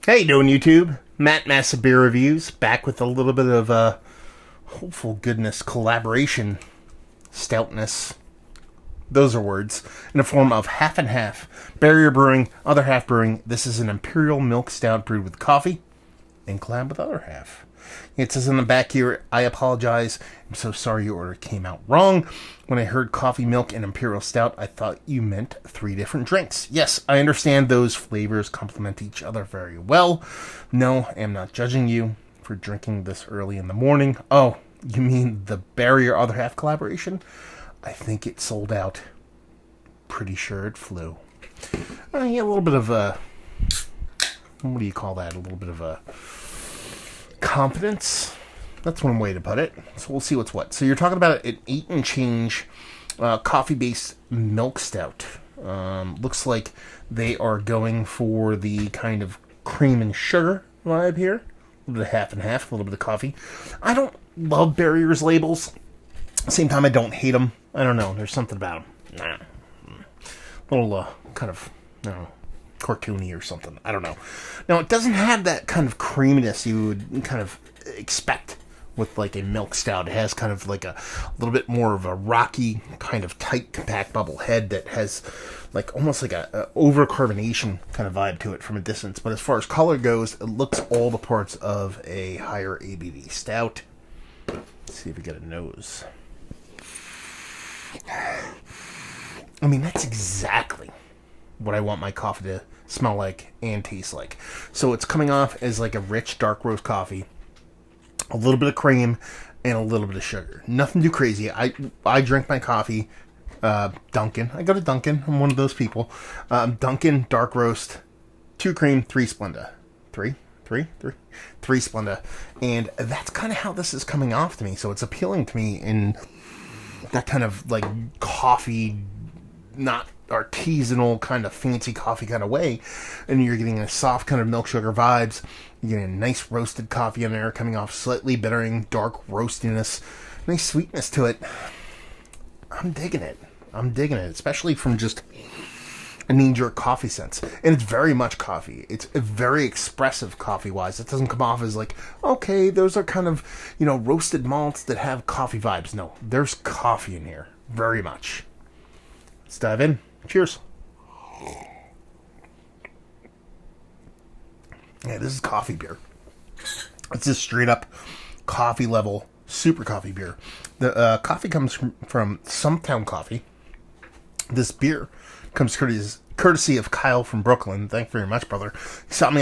How you doing, YouTube? Matt Massive Beer Reviews, back with a little bit of hopeful goodness collaboration, stoutness. Those are words. In the form of half and half. Barrier Brewing, other half brewing. This is an Imperial Milk Stout brewed with coffee and collab with other half. It says on the back here, I apologize. I'm so sorry your order came out wrong. When I heard coffee, milk, and Imperial Stout, I thought you meant 3 different drinks. Yes, I understand those flavors complement each other very well. No, I am not judging you for drinking this early in the morning. Oh, you mean the Barrier Other Half collaboration? I think it sold out. Pretty sure it flew. Yeah, a little bit of a... What do you call that? A little bit of a... confidence. That's one way to put it. So we'll see what's what. So you're talking about an 8 and change coffee-based milk stout. Looks like they are going for the kind of cream and sugar vibe here. A little bit of half and half, a little bit of coffee. I don't love Barrier's labels. At the same time, I don't hate them. I don't know. There's something about them. A little kind of, I don't know, cartoony or something. I don't know. Now, it doesn't have that kind of creaminess you would kind of expect with like a milk stout. It has kind of like a little bit more of a rocky, kind of tight, compact bubble head that has like almost like a over-carbonation kind of vibe to it from a distance. But as far as color goes, it looks all the parts of a higher ABV stout. Let's see if we get a nose. I mean, that's exactly what I want my coffee to smell like and taste like. So it's coming off as like a rich dark roast coffee, a little bit of cream, and a little bit of sugar. Nothing too crazy. I drink my coffee Dunkin'. I go to Dunkin'. I'm one of those people. Dunkin' dark roast, 2 cream, 3 Splenda. 3 Splenda. And that's kind of how this is coming off to me. So it's appealing to me in that kind of like coffee, not artisanal kind of fancy coffee kind of way. And you're getting a soft kind of milk sugar vibes. You're getting a nice roasted coffee in there coming off slightly bittering, dark roastiness, nice sweetness to it. I'm digging it, especially from just a knee-jerk coffee sense. And it's very much coffee. It's very expressive coffee-wise. It doesn't come off as like, okay, those are kind of, roasted malts that have coffee vibes. No, there's coffee in here. Very much. Let's dive in. Cheers. Yeah, this is coffee beer. It's just straight up coffee level, super coffee beer. The coffee comes from Stumptown Coffee. This beer comes courtesy of Kyle from Brooklyn. Thank you very much, brother. He sent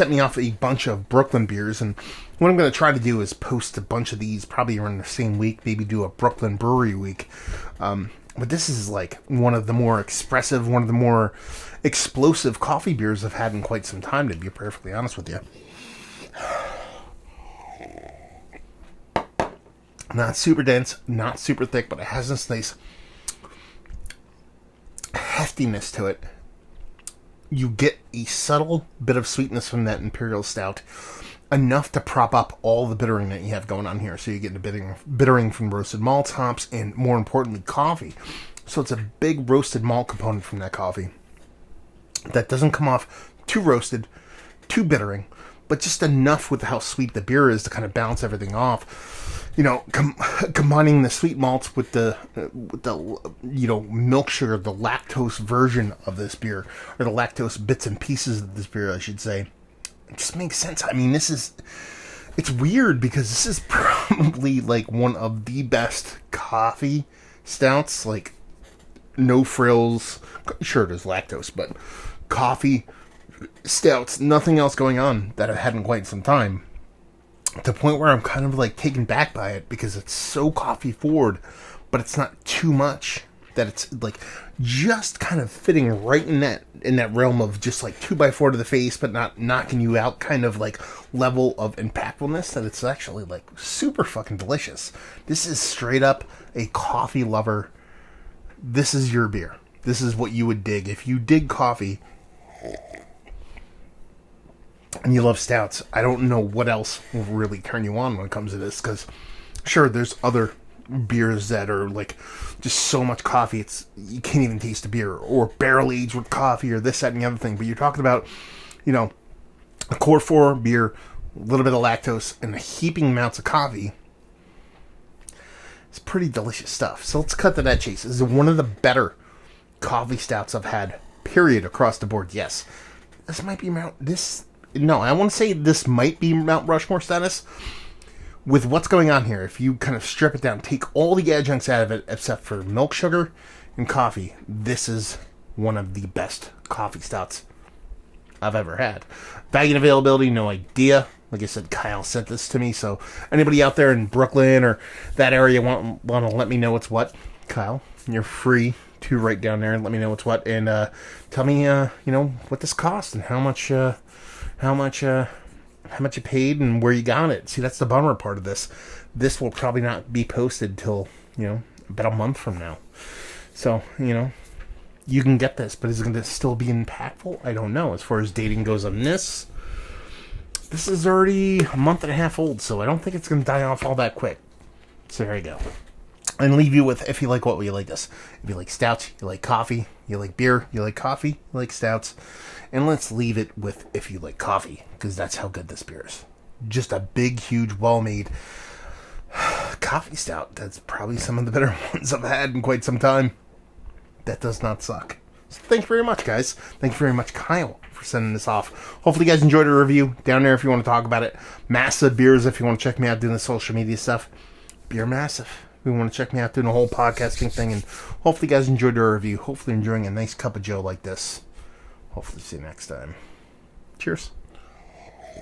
me off a bunch of Brooklyn beers, and what I'm going to try to do is post a bunch of these probably around the same week, maybe do a Brooklyn Brewery Week. But this is like one of the more expressive, one of the more explosive coffee beers I've had in quite some time, to be perfectly honest with you. Not super dense, not super thick, but it has this nice heftiness to it. You get a subtle bit of sweetness from that Imperial Stout, enough to prop up all the bittering that you have going on here. So you get the bittering from roasted malts, hops, and more importantly, coffee. So it's a big roasted malt component from that coffee that doesn't come off too roasted, too bittering, but just enough with how sweet the beer is to kind of balance everything off. Combining the sweet malts with the milk sugar, the lactose version of this beer, or the lactose bits and pieces of this beer, I should say. It just makes sense. I mean, it's weird because this is probably like one of the best coffee stouts, like no frills. Sure, there's lactose, but coffee stouts, nothing else going on that I've had in quite some time. To the point where I'm kind of like taken back by it because it's so coffee forward, but it's not too much that it's like just kind of fitting right in that realm of just like 2x4 to the face, but not knocking you out kind of like level of impactfulness, that it's actually like super fucking delicious. This is straight up a coffee lover. This is your beer. This is what you would dig. If you dig coffee and you love stouts, I don't know what else will really turn you on when it comes to this, because sure, there's other beers that are like just so much coffee you can't even taste the beer, or barrel aged with coffee, or this, that, and the other thing. But you're talking about, a core 4 beer, a little bit of lactose, and heaping amounts of coffee. It's pretty delicious stuff. So let's cut to that chase. This is one of the better coffee stouts I've had, period, across the board. Yes. This might be I want to say this might be Mount Rushmore status. With what's going on here, if you kind of strip it down, take all the adjuncts out of it except for milk sugar and coffee, this is one of the best coffee stouts I've ever had. Value and availability, no idea. Like I said, Kyle sent this to me, so anybody out there in Brooklyn or that area want to let me know what's what, Kyle, you're free to write down there and let me know what's what, and tell me, what this cost and how much you paid and where you got it. See, that's the bummer part of this. This will probably not be posted till, about a month from now. So, you can get this, but is it going to still be impactful? I don't know. As far as dating goes on this is already a month and a half old, so I don't think it's going to die off all that quick. So there you go. And leave you with, if you like what you like this. If you like stouts, you like coffee, you like beer, you like coffee, you like stouts. And let's leave it with if you like coffee, because that's how good this beer is. Just a big, huge, well-made coffee stout. That's probably some of the better ones I've had in quite some time. That does not suck. So thank you very much, guys. Thank you very much, Kyle, for sending this off. Hopefully you guys enjoyed the review. Down there if you want to talk about it. Massive Beers if you want to check me out doing the social media stuff. Beer Massive. If you want to check me out doing the whole podcasting thing. And hopefully you guys enjoyed the review. Hopefully enjoying a nice cup of joe like this. Hopefully see you next time. Cheers.